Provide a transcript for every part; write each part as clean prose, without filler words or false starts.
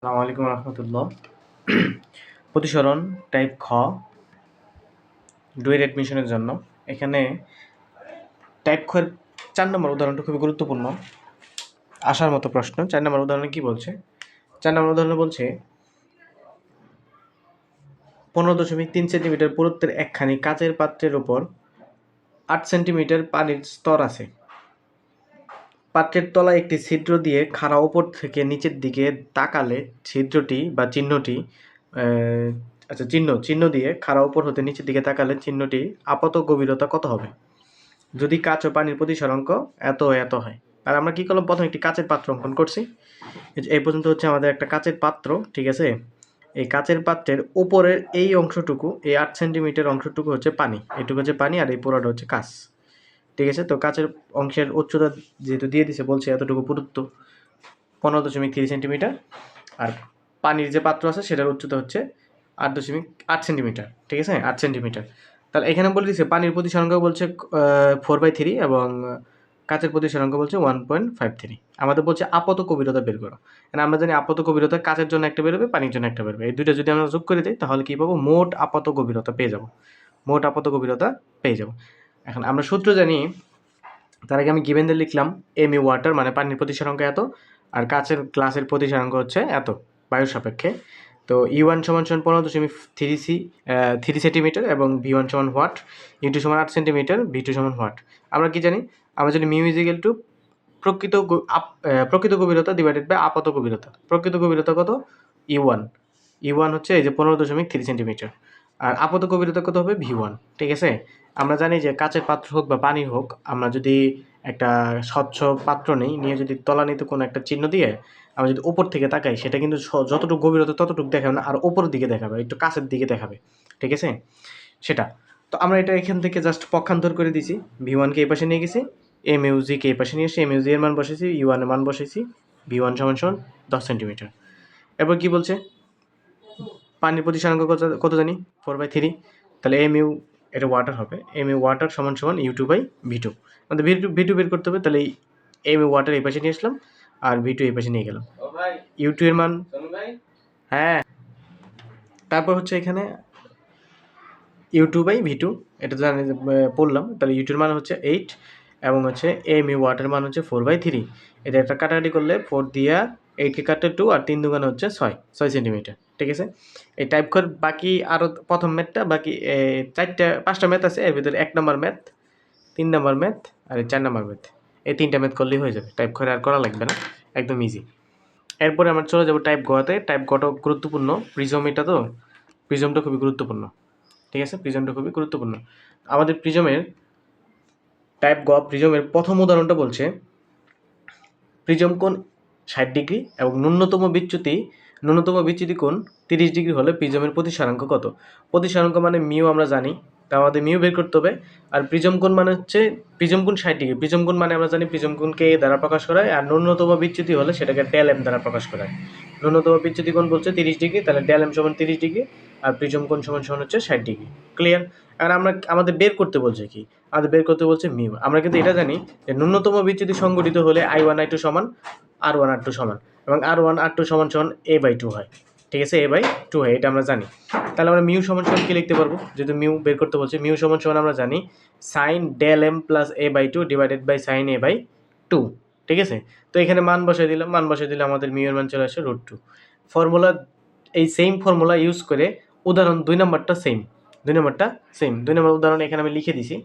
আসসালামু আলাইকুম রহমতুল্লাহ। প্রতিসরণ টাইপ খ ডুয়েট অ্যাডমিশনের জন্য এখানে টাইপ খ এর 4 নম্বর উদাহরণটা খুবই গুরুত্বপূর্ণ আসার মতো প্রশ্ন। 4 নম্বর উদাহরণে কি বলছে? 4 নম্বর উদাহরণে বলছে 15.3 সেন্টিমিটার পুরুত্বের একখানি কাচের পাত্রের উপর 8 সেন্টিমিটার পানির স্তর আছে। পাত্রের তলায় একটি ছিদ্র দিয়ে খাড়া উপর থেকে নিচের দিকে তাকালে ছিদ্রটি বা চিহ্নটি চিহ্ন দিয়ে খাড়া উপর হতে নিচের দিকে তাকালে চিহ্নটি আপাত গভীরতা কত হবে যদি কাচ ও পানির প্রতিসরাঙ্ক এত এত হয়? আর আমরা কি করলাম, প্রথমে একটি কাচের পাত্র অঙ্কন করছি। এই পর্যন্ত হচ্ছে আমাদের একটা কাচের পাত্র, ঠিক আছে। এই কাচের পাত্রের উপরের এই অংশটুকু, এই 8 সেন্টিমিটার অংশটুকু হচ্ছে পানি, এটুকু হচ্ছে পানি, আর এই পুরোটা হচ্ছে কাচ, ঠিক আছে। তো কাচের অংশের উচ্চতা যেহেতু দিয়ে দিছে, বলছে এতটুকু পুরুত্ব 15.3 সেন্টিমিটার, আর পানির যে পাত্র আছে সেটার উচ্চতা হচ্ছে 8.8 সেন্টিমিটার, ঠিক আছে, 8 সেন্টিমিটার। তাহলে এখানে বলে দিচ্ছে পানির প্রতিসরাঙ্ক বলছে 4/3 এবং কাচের প্রতিসরাঙ্ক বলছে 1.53। আমাদের বলছে আপাত গভীরতা বের করো। আমরা জানি আপাত গভীরতা কাচের জন্য একটা বেরোবে, পানির জন্য একটা বেরোবে। এই দুইটা যদি আমরা যোগ করে দিই তাহলে কি পাবো? মোট আপাত গভীরতা পেয়ে যাব। মোট আপাত গভীরতা পেয়ে যাব। এখন আমরা সূত্র জানি, তার আগে আমি গিভেন দিয়ে লিখলাম এম ইউ ওয়াটার মানে পানির প্রতিসরাঙ্ক এত, আর কাচের গ্লাসের প্রতিসরাঙ্ক হচ্ছে এত বায়ুর সাপেক্ষে। তো ইউ1 সমান 15.3 সেন্টিমিটার এবং ভি1 সমান হোয়াট, ইউ2 সমান 8 সেন্টিমিটার, ভি2 সমান হোয়াট। আমরা কি জানি? আমরা জানি মিউ ইজিক্যাল টু প্রকৃত গভীরতা ডিভাইডেড বাই আপাত গভীরতা। প্রকৃত গভীরতা কত? ইউ1। ইউ1 হচ্ছে এই যে 15.3 সেন্টিমিটার, আর আপাত গভীরতা কত হবে? ভি1, ঠিক আছে। আমরা জানি যে কাচের পাত্র হোক বা পানির হোক, আমরা যদি একটা স্বচ্ছ পাত্র নিয়ে যদি তলানিতে কোনো একটা চিহ্ন দিয়ে আমরা যদি উপর থেকে তাকাই, সেটা কিন্তু যতটুকু গভীরতা ততটুকু দেখাবে না, আর উপরের দিকে দেখাবে, একটু কাছের দিকে দেখাবে, ঠিক আছে সেটা। তো আমরা এটা এখান থেকে জাস্ট পক্ষান্তর করে দিছি, ভি1 কে এই পাশে নিয়ে গেছি, এম ইউজি কে এই পাশে নিয়ে এসে এম ইউজি এর মান বসেছি, ইউ1 এর মান বসেছি, ভি1 সমান 10 সেন্টিমিটার। এরপর কি বলছে? পানির প্রতিসরাঙ্ক কত জানি? 4/3। তাহলে এম ইউ, এটা ওয়াটার হবে, এম ইউ ওয়াটার সমান ইউ2 বাই ভি2। আমাদের ভি2 বের করতে হবে। তাহলে এম ইউ ওয়াটার এই পাশে নিয়ে আসলাম, আর ভি2 এই পাশে নিয়ে গেলাম। ইউ2 এর মান, হ্যাঁ, তারপর হচ্ছে এখানে ইউ2 বাই ভি2, এটা জানি পড়লাম। তাহলে ইউ2 এর মান হচ্ছে 8 এবং হচ্ছে এম ইউ ওয়াটার মান হচ্ছে 4/3। এটা একটা কাটাকাটি করলে 4 দিয়া 8কে কাটতে 2, আর 3 দুগুণে হচ্ছে 6 সেন্টিমিটার, ঠিক আছে। এই টাইপ করে বাকি আরও প্রথম ম্যাথটা, বাকি 5টা ম্যাথ আছে, এর ভিতরে 1 নম্বর ম্যাথ, 3 নম্বর ম্যাথ আর 4 নম্বর ম্যাথ। এই 3টা ম্যাথ করলেই হয়ে যাবে, টাইপ করে আর করা লাগবে না, একদম ইজি। এরপরে আমরা চলে যাবো টাইপ গতে। টাইপ গটা গুরুত্বপূর্ণ, প্রিজম এটা, তো প্রিজমটা খুবই গুরুত্বপূর্ণ, ঠিক আছে। প্রিজমটা খুবই গুরুত্বপূর্ণ। আমাদের প্রিজমের টাইপ গ প্রিজমের প্রথম উদাহরণটা বলছে প্রিজম কোণ 60 ডিগ্রি এবং ন্যূনতম বিচ্যুতি কোণ 30 ডিগ্রি হলে প্রিজমের প্রতিসরাঙ্ক কত? প্রতিসরাঙ্ক মানে মিউ আমরা জানি, তা আমাদের মিউ বের করতে হবে। আর প্রিজম কোণ মানে হচ্ছে প্রিজম কোণ 60 ডিগ্রি। প্রিজম কোণ মানে আমরা জানি প্রিজম কোণকে এ দ্বারা প্রকাশ করা হয়, আর ন্যূনতম বিচ্যুতি হলে সেটাকে ডেল এম দ্বারা প্রকাশ করা হয়। ন্যূনতম বিচ্যুতি কোণ বলছে 30 ডিগ্রি, তাহলে ডেল এম সমান 30 ডিগ্রি, আর প্রিজম কোণ সমান হচ্ছে 60 ডিগ্রি। ক্লিয়ার? আর আমাদের বের করতে বলছে কি? আমাদের বের করতে বলছে মিউ। আমরা কিন্তু এটা জানি যে ন্যূনতম বিচ্যুতি সংঘটিত হলে I1 I2 সমান R1 R2 সমান, এবং R1 R2 সমান A/2 হয়, ঠিক আছে, A/2 হয়, এটা আমরা জানি। তাহলে আমরা মিউ সমান কি লিখতে পারবো? যেহেতু মিউ বের করতে বলছে, মিউ সমান আমরা জানি sine del m plus A/2 divided by sine A/2, ঠিক আছে। তো এখানে মান বসাই দিলাম, আমাদের মিউ এর মান চলে আসে √2। ফর্মুলা, এই সেম ফর্মুলা ইউজ করে উদাহরণ 2 নম্বরটা সেম, 2 নম্বর উদাহরণ এখানে আমি লিখে দিছি,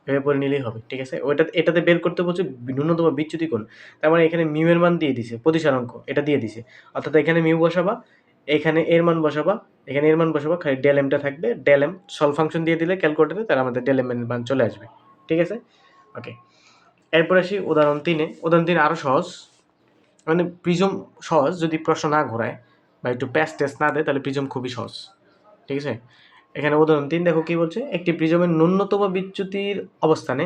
এভাবে পরে নিলেই হবে, ঠিক আছে। এটাতে বের করতে বলছে ন্যূনতম বিচ্যুতি কোণ, তার মানে এখানে মিউ এর মান দিয়ে দিছে, প্রতিসরাঙ্ক এটা দিয়ে দিছে, অর্থাৎ এখানে মিউ বসাবা, এখানে এর মান বসাবা, এখানে এর মান বসাবা, খালি ডেল এমটা থাকবে, ডেল এম সলভ ফাংশন দিয়ে দিলে ক্যালকুলেটরে, তাহলে আমাদের ডেল এম এর মান চলে আসবে, ঠিক আছে। ওকে, এরপর আসি উদাহরণ 3-এ। উদাহরণ 3 আরও সহজ, মানে প্রিজম সহজ যদি প্রশ্ন না ঘোরায় বা একটু প্যাচ টেস্ট না দেয়, তাহলে প্রিজম খুবই সহজ, ঠিক আছে। এখানে উদাহরণ 3 দেখো কি বলছে, একটি প্রিজমের ন্যূনতম বিচ্যুতির অবস্থানে,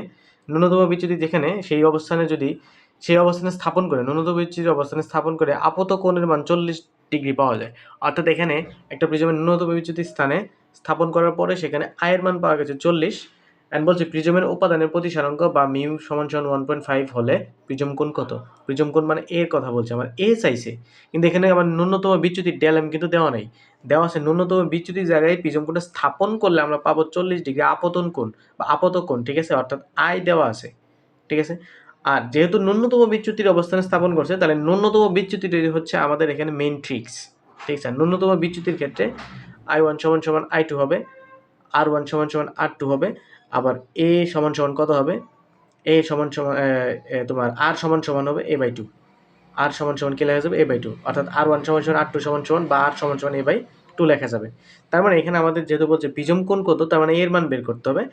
যেখানে সেই অবস্থানে স্থাপন করে, ন্যূনতম বিচ্যুতির অবস্থানে স্থাপন করে আপত কোণের মান 40 ডিগ্রি পাওয়া যায়। অর্থাৎ এখানে একটা প্রিজমের ন্যূনতম বিচ্যুতির স্থানে স্থাপন করার পরে সেখানে আয়ের মান পাওয়া গেছে 40, অ্যান্ড বলছে প্রিজমের উপাদানের প্রতিসারাঙ্ক বা মিউ সমান সমান 1.5 হলে প্রিজম কোণ কত? প্রিজম কোণ মানে এর কথা বলছে, আমার এ চাইছে, কিন্তু এখানে আমার ন্যূনতম বিচ্যুতির ডেল কিন্তু দেওয়া নাই, দেওয়া আছে ন্যূনতম বিচ্যুতির জায়গায় প্রিজম কোণটা স্থাপন করলে আমরা পাবো 40 ডিগ্রি আপতন কোণ বা আপত কোণ, ঠিক আছে, অর্থাৎ আই দেওয়া আছে, ঠিক আছে। আর যেহেতু ন্যূনতম বিচ্যুতির অবস্থানে স্থাপন করছে, তাহলে ন্যূনতম বিচ্যুতিটি হচ্ছে আমাদের এখানে মেইন ট্রিক্স, ঠিক আছে। ন্যূনতম বিচ্যুতির ক্ষেত্রে I1 সমান সমান I2 হবে, R1 সমান সমান R2 হবে, আবার A সমান সমান কত হবে? A সমান সমান তোমার R সমান সমান হবে A/2, R সমান সমান কি লেখা যাবে? A/2, অর্থাৎ R1 সমান সমান R2 সমান সমান বা R সমান সমান A/2 লেখা যাবে। তার মানে এখানে আমাদের যেহেতু বলছে প্রিজম কোণ কত, তার মানে এর মান বের করতে হবে।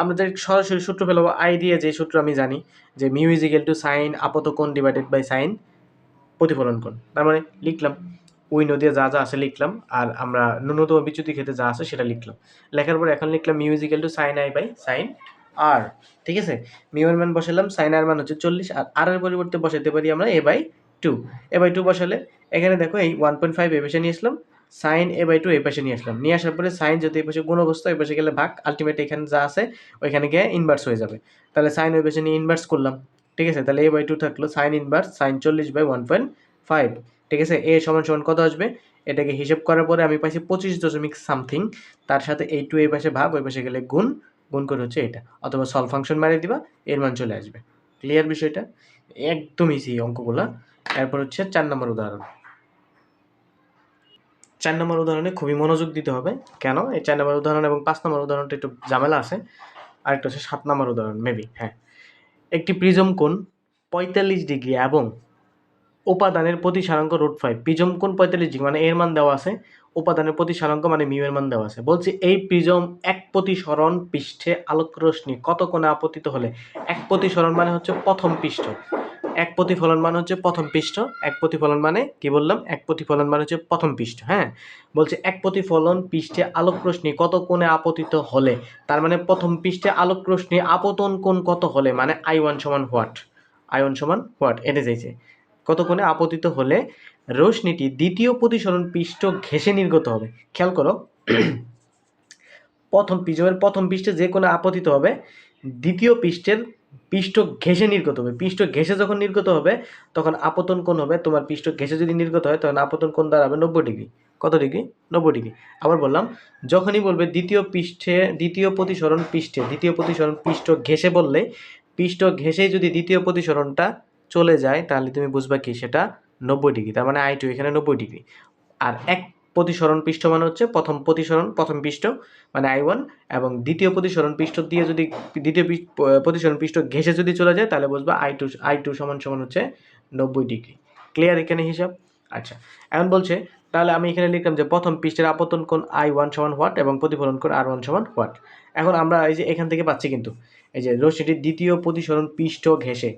আমরা যে সরাসরি সূত্র ফেলাবো I দিয়ে, যে সূত্র আমি জানি যে mu is equal to sine আপত কোণ ডিভাইডেড বাই সাইন প্রতিফলন কোণ। তার মানে লিখলাম উইনো দিয়ে যা যা আছে লিখলাম, আর আমরা ন্যূনতম বিচ্যুতি ক্ষেত্রে যা আছে সেটা লিখলাম। লেখার পর এখন লিখলাম mu is equal to sine I by sine R, ঠিক আছে। মিউ এর মান বসালাম, সাইন আর মান হচ্ছে 40, আর আর এর পরিবর্তে বসাতে পারি আমরা A/2। A/2 বসালে এখানে দেখো এই 1.5 এই পাশে নিয়ে আসলাম, সাইন A/2 এই পাশে নিয়ে আসলাম, নিয়ে আসার পরে সাইন যদি এই পাশে গুণ অবস্থা, এই পাশে গেলে ভাগ, আলটিমেট এখানে যা আছে ওইখানে গিয়ে ইনভার্স হয়ে যাবে। তাহলে সাইন ওই পাশে নিয়ে ইনভার্স করলাম, ঠিক আছে। তাহলে A/2 থাকলো সাইন ইনভার্স সাইন 40/1.5, ঠিক আছে। এ সমান সমান কত আসবে? এটাকে হিসেব করার পরে আমি পাইছি 25 দশমিক সামথিং, তার সাথে এই টু এই পাশে ভাগ, ওই পাশে গেলে গুণ, গুণ করে হচ্ছে এটা, অথবা সলভ ফাংশন মারিয়ে দিবা, এর মান চলে আসবে। ক্লিয়ার বিষয়টা? একদম ইজি অঙ্কগুলা। এরপর হচ্ছে 4 নম্বর উদাহরণ। 4 নম্বর উদাহরণে খুবই মনোযোগ দিতে হবে। কেন? এই 4 নম্বর উদাহরণ এবং 5 নম্বর উদাহরণটা একটু ঝামেলা আছে। আরেকটা হচ্ছে 7 নম্বর উদাহরণ মেবি, হ্যাঁ। একটি প্রিজম কোণ 45 ডিগ্রি এবং উপাদানের প্রতিসারাঙ্ক √5। প্রিজম কোণ 45 ডিগ্রি মানে এর মান দেওয়া আছে, উপাদানের প্রতিসারাঙ্ক মানে মিউ এর মান দেওয়া আছে। বলছি এই প্রিজম এক প্রতিসরণ পৃষ্ঠে আলোক রশ্মি কত কোণে আপতিত হলে, এক প্রতিসরণ মানে হচ্ছে প্রথম পৃষ্ঠ, এক প্রতিফলন মানে হচ্ছে প্রথম পৃষ্ঠ, এক প্রতিফলন মানে কি বললাম? এক প্রতিফলন মানে হচ্ছে প্রথম পৃষ্ঠ, হ্যাঁ। বলছে এক প্রতিফলন পৃষ্ঠে আলোক রশ্মি কত কোণে আপতিত হলে, তার মানে প্রথম পৃষ্ঠে আলোক রশ্মি আপতন কোণ কত হলে, মানে I1 সমান হোয়াট, I1 সমান হোয়াট এটা চাইছে, কত কোণে আপতিত হলে রশ্মিটি দ্বিতীয় প্রতিসরণ পৃষ্ঠ ঘেঁষে নির্গত হবে। খেয়াল করো, প্রথম প্রিজমের প্রথম পৃষ্ঠে যে কোণে আপতিত হবে, দ্বিতীয় পৃষ্ঠের পৃষ্ঠ ঘেঁষে নির্গত হবে। পৃষ্ঠ ঘেঁষে যখন নির্গত হবে তখন আপতন কোণ হবে, তোমার পৃষ্ঠ ঘেঁষে যদি নির্গত হয় তখন আপতন কোণ দাঁড়াবে 90 ডিগ্রি। কত ডিগ্রি? 90 ডিগ্রি। আবার বললাম, যখনই বলবে দ্বিতীয় পৃষ্ঠে, দ্বিতীয় প্রতিসরণ পৃষ্ঠে, দ্বিতীয় প্রতিসরণ পৃষ্ঠ ঘেঁষে বললে, পৃষ্ঠ ঘেঁষেই যদি দ্বিতীয় প্রতিসরণটা চলে যায় তাহলে তুমি বুঝবা কি সেটা 90 ডিগ্রি, তার মানে I2 এখানে 90 ডিগ্রি। আর এক প্রতিসরণ পৃষ্ঠ মানে হচ্ছে প্রথম প্রতিসরণ, প্রথম পৃষ্ঠ মানে I1, এবং দ্বিতীয় প্রতিসরণ পৃষ্ঠ দিয়ে যদি দ্বিতীয় প্রতিসরণ পৃষ্ঠ ঘেঁষে যদি চলে যায় তাহলে বুঝবা I2 সমান সমান হচ্ছে 90 ডিগ্রি। ক্লিয়ার এখানে হিসাব? আচ্ছা, এখন বলছে তাহলে আমি এখানে লিখলাম যে প্রথম পৃষ্ঠের আপতন কোণ I1 সমান হোয়াট এবং প্রতিফলন কোণ R1 সমান হোয়াট। এখন আমরা এই যে এখান থেকে পাচ্ছি কিন্তু এই যে রশ্মিটির দ্বিতীয় প্রতিসরণ পৃষ্ঠ ঘেঁষে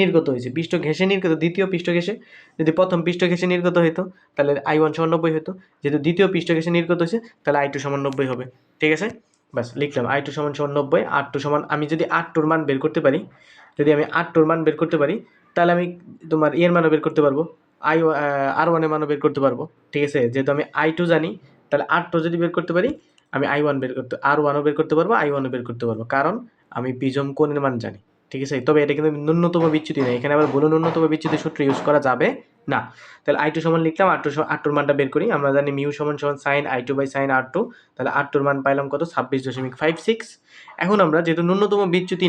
নির্গত হয়েছে, পৃষ্ঠ ঘেঁষে নির্গত, দ্বিতীয় পৃষ্ঠ ঘেঁষে, যদি প্রথম পৃষ্ঠ ঘেঁষে নির্গত হতো তাহলে I1 সমান 90 হতো, যেহেতু দ্বিতীয় পৃষ্ঠ ঘেঁষে নির্গত হয়েছে তাহলে I2 সমান 90 হবে, ঠিক আছে। ব্যাস লিখলাম I2 সমান সমান 90, R2 সমান, আমি যদি R2 এর মান বের করতে পারি, যদি আমি R2 এর মান বের করতে পারি তাহলে আমি তোমার এর মানও বের করতে পারবো, R1 এর মানও বের করতে পারবো, ঠিক আছে। যেহেতু আমি I2 জানি তাহলে R2 যদি বের করতে পারি আমি I1 বের করতে, R1ও বের করতে পারবো, I1ও বের করতে পারবো, কারণ আমি প্রিজম কোণের মান জানি, ঠিক আছে। তবে এটা কিন্তু ন্যূনতম বিচ্যুতি নেই, এখানে আবার বলে ন্যূনতম বিচ্যুতি সূত্র ইউজ করা যাবে না। তাহলে I2 সমান লিখলাম, R2 মানটা বের করি, আমরা জানি মিউ সমান সমান sign I2 by sine R2, তাহলে R2 মান পাইলাম কত? 26.56। এখন আমরা যেহেতু ন্যূনতম বিচ্যুতি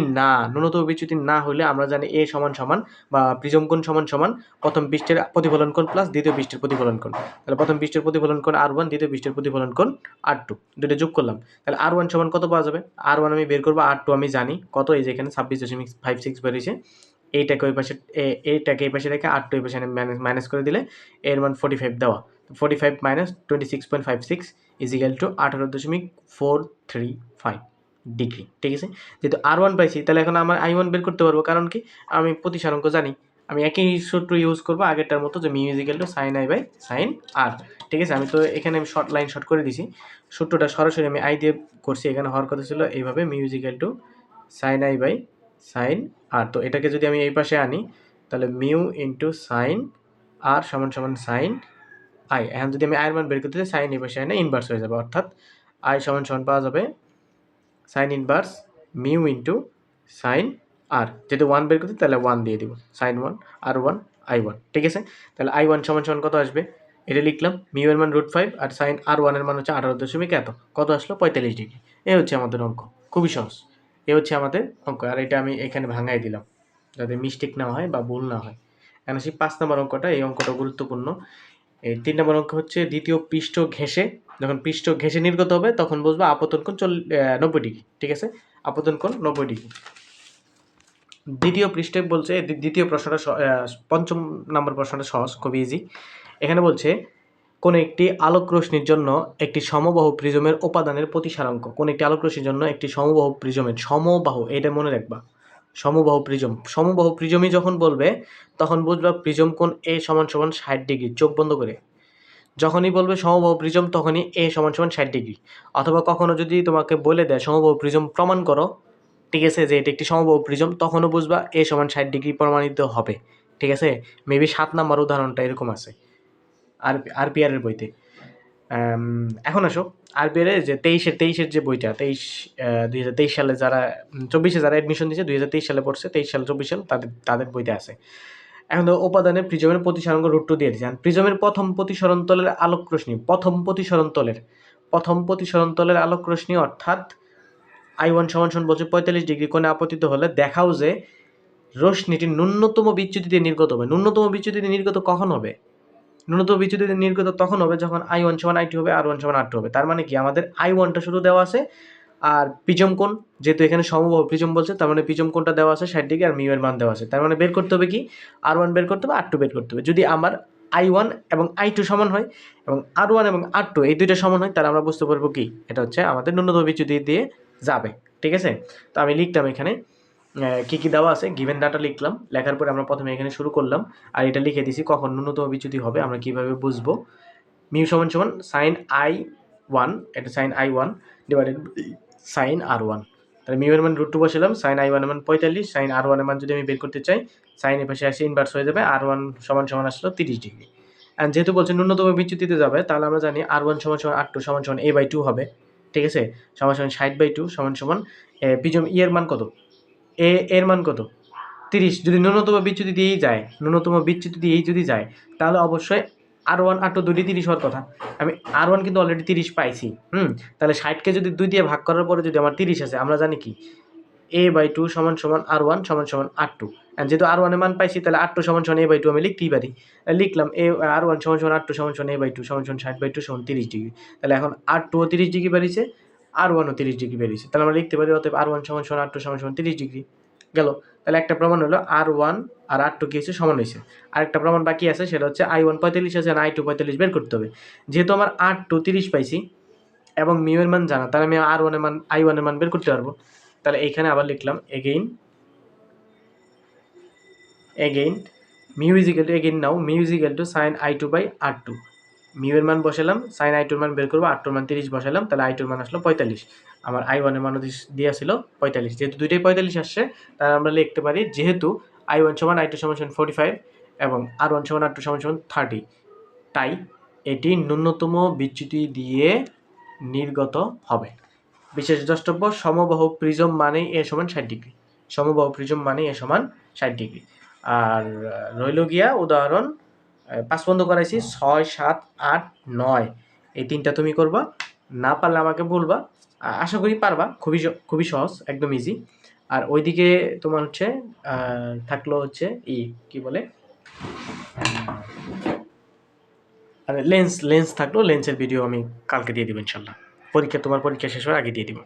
না হলে আমরা জানি A সমান সমান বা প্রিজম কোণ সমান সমান প্রথম পৃষ্ঠের প্রতিফলন কোণ প্লাস দ্বিতীয় পৃষ্ঠের প্রতিফলন কোণ। তাহলে প্রথম পৃষ্ঠের প্রতিফলন কোণ R1, দ্বিতীয় পৃষ্ঠের প্রতিফলন কোণ R2, দুটো যোগ করলাম, তাহলে R1 সমান কত পাওয়া যাবে? R1 আমি বের করবো, R2 আমি জানি কত, এই যে এখানে 26.56 বেরিয়েছে। এইটাকে ওই পাশে, এইটাকে এই পাশে রেখে R2 এই পাশে মাইনাস করে দিলে এর মান 45 দেওয়া, 45 minus 26.56 is equal two 18.435 degree, ঠিক আছে। যেহেতু R1 পাইছি তাহলে এখন আমার I1 বের করতে পারবো, কারণ কি আমি প্রতিসারাঙ্ক জানি, আমি একই সূত্র ইউজ করবো আগেরটার মতো, যে mu is equal to sine I by sine R, ঠিক আছে। আমি তো এখানে আমি শর্ট করে দিছি, সূত্রটা সরাসরি আমি I দিয়ে করছি, এখানে হওয়ার কথা ছিল এইভাবে mu is equal to sine I by sine R। তো এটাকে যদি আমি এই পাশে আনি তাহলে মিউ ইন্টু সাইন R সমান সমান সাইন I। এখন যদি আমি আয়ের মান বের করতে চাই সাইন এই পাশে আনে ইনভার্স হয়ে যাবে, অর্থাৎ I সমান সমান পাওয়া যাবে sine inverse mu into sine R, যেহেতু 1 বের করতে তাহলে 1 দিয়ে দিব, সাইন 1 আর 1 I1, ঠিক আছে। তাহলে I1 সমান সমান কত আসবে, এটা লিখলাম, মিউ এর মান √5 আর সাইন R1 এর মান হচ্ছে 18 এত, কত আসলো 45 ডিগ্রি। এই হচ্ছে আমাদের অঙ্ক, খুবই সহজ। এই হচ্ছে আমাদের অঙ্ক, আর এটা আমি এখানে ভাঙাই দিলাম যাতে মিস্টেক না হয় বা ভুল না হয়। এখন আসি 5 নম্বর অঙ্কটা, এই অঙ্কটা গুরুত্বপূর্ণ। এই 3 নম্বর অঙ্ক হচ্ছে দ্বিতীয় পৃষ্ঠ ঘেঁষে, যখন পৃষ্ঠ ঘেঁষে নির্গত হবে তখন বুঝবো আপতন কোণ 90 ডিগ্রি, ঠিক আছে, আপতন কোণ 90 ডিগ্রি। দ্বিতীয় পৃষ্ঠে বলছে, দ্বিতীয় প্রশ্নটা 5ম নম্বর প্রশ্নটা সহজ, খুবই ইজি। এখানে বলছে কোন একটি আলোক রশ্মির জন্য একটি সমবাহু প্রিজমের উপাদানের প্রতিসারাঙ্ক, কোন একটি আলোক রশ্মির জন্য একটি সমবাহু প্রিজমের, সমবাহু এটা মনে রাখবা, সমবাহু প্রিজম, সমবাহু প্রিজমই যখন বলবে তখন বুঝবা প্রিজম কোণ এ সমান সমান 60 ডিগ্রি, চোখ বন্ধ করে। যখনই বলবে সমবাহু প্রিজম তখনই এ সমান সমান 60 ডিগ্রি। অথবা কখনো যদি তোমাকে বলে দেয় সমবাহু প্রিজম প্রমাণ করো, ঠিক আছে, যে এটা একটি সমবাহু প্রিজম, তখনও বুঝবা এ সমান 60 ডিগ্রি প্রমাণিত হবে, ঠিক আছে। মেবি 7 নম্বর উদাহরণটা এরকম আছে আরপিআর এর বইতে। এখন আসো আরপিআর এর যে 23-এর যে বইটা, 2023 সালে যারা 24-এ যারা অ্যাডমিশন দিয়েছে, 2023 সালে পড়ছে, 23 সাল 24 সাল তাদের বইতে আছে। এখন তো উপাদানের প্রিজমের প্রতিসরাঙ্ক √2 দিয়ে দিয়েছেন। প্রিজমের প্রথম প্রতিসরণ তলের আলোক রশ্মি, প্রথম প্রতিসরণ তলের আলোক রশ্মি অর্থাৎ I1 সমান সমান বলছে 45 ডিগ্রি কোণে আপতিত হলে দেখাও যে রশ্মিটি ন্যূনতম বিচ্যুতিতে নির্গত হবে। ন্যূনতম বিচ্যুতিতে নির্গত কখন হবে? ন্যূনতম বিচ্যুতিতে নির্গত তখন হবে যখন I1 সমান I2 হবে, R1 সমান R2 হবে। তার মানে কি, আমাদের I1টা শুধু দেওয়া আছে, আর প্রিজম কোণ যেহেতু এখানে সমবাহু প্রিজম বলছে, তার মানে প্রিজম কোণটা দেওয়া আছে 60 ডিগ্রি আর মিউ এর মান দেওয়া আছে। তার মানে বের করতে হবে কি, R1 বের করতে হবে, R2 বের করতে হবে। যদি আমার I1 এবং I2 সমান হয় এবং R1 এবং R2 এই দুইটা সমান হয়, তাহলে আমরা বুঝতে পারবো কি এটা হচ্ছে আমাদের ন্যূনতম বিচ্যুতি দিয়ে যাবে, ঠিক আছে। তো আমি লিখতাম এখানে কী কী দেওয়া আছে, গিভেন ডাটা লিখলাম, লেখার পরে আমরা প্রথমে এখানে শুরু করলাম, আর এটা লিখে দিছি কখন ন্যূনতম বিচ্যুতি হবে, আমরা কীভাবে বুঝবো। মিউ সমান সমান সাইন I1, এটা sign I1 divided sign R1, তাহলে মিউ এর মান √2 বসালাম, সাইন I1 এর মান 45, সাইন R1 এর মান যদি আমি বের করতে চাই, সাইন এর পাশে আসে ইনভার্স হয়ে যাবে, R1 সমান সমান আসলো 30 ডিগ্রি। অ্যান্ড যেহেতু বলছে ন্যূনতম বিচ্যুতিতে যাবে, তাহলে আমরা জানি R1 সমান সমান R2 সমান সমান A/2 হবে, ঠিক আছে, সমান সমান 60/2 সমান সমান প্রিজম ই এর মান কত, এর মান কত 30। যদি ন্যূনতম বিচ্যুতি দিয়েই যায়, তাহলে অবশ্যই R1 R2 দুটি 30 হওয়ার কথা। আমি R1 কিন্তু অলরেডি 30 পাইছি, তাহলে 60কে যদি 2 দিয়ে ভাগ করার পরে যদি আমার 30 আসে, আমরা জানি কি A/2 সমান সমান R1 সমান সমান R2। যেহেতু R1 এর মান পাইছি, তাহলে R2 সমান সমান A/2 আমি লিখতেই পারি। লিখলাম R1 সমান সমান R2 সমান সমান A/2 সমান সমান 60/2 সমান 30 ডিগ্রি। তাহলে এখন R2 ও 30 ডিগ্রি বেরিয়েছে, R1 ও 30 ডিগ্রি বেরিয়েছে, তাহলে আমরা লিখতে পারি অতএব R1 সমান সমান R2 সমান সমান 30 ডিগ্রি। গেল, তাহলে একটা প্রমাণ হলো R1 আর R2 কি হয়েছে, সমান হয়েছে। আরেকটা প্রমাণ বাকি আছে, সেটা হচ্ছে I1 45 আছে আর I2 45 বের করতে হবে। যেহেতু আমার R2 30 পাইছি এবং মিউ এর মান জানা, তাহলে আমি R1 এর মান I1 এর মান বের করতে পারবো। তাহলে এইখানে আবার লিখলাম again mu is equal to, again now mu is equal to sine I2 by R2। Mu এর মান বসালাম, সাইন I2 এর মান বের করবো, R2 এর মান 30 বসালাম, তাহলে I2 এর মান আসলো 45, আমার I1 এর মানও দেওয়া ছিল 45। যেহেতু দুইটাই 45 আসছে, তাহলে আমরা লিখতে পারি যেহেতু I1 সমান I2 সমান 45 এবং R1 সমান R2 সমান 30, তাই এটি ন্যূনতম বিচ্যুতি দিয়ে নির্গত হবে। বিশেষ দ্রষ্টব্য, সমবাহু প্রিজম মানেই এ সমান 60 ডিগ্রি, সমবাহু প্রিজম মানেই এ সমান 60 ডিগ্রি। আর রইল গিয়া উদাহরণ 5 বন্ধ করাইছি, 6, 7, 8, 9 এই 3টা তুমি করবা, না পারলে আমাকে বলবা, আশা করি পারবা, খুবই সহজ, একদম ইজি। আর ওইদিকে তোমার হচ্ছে থাকলো হচ্ছে কি বলে লেন্স থাকলো, লেন্সের ভিডিও আমি কালকে দিয়ে দিব ইনশাল্লাহ, তোমার পরীক্ষা শেষ হওয়ার আগে দিয়ে দিব।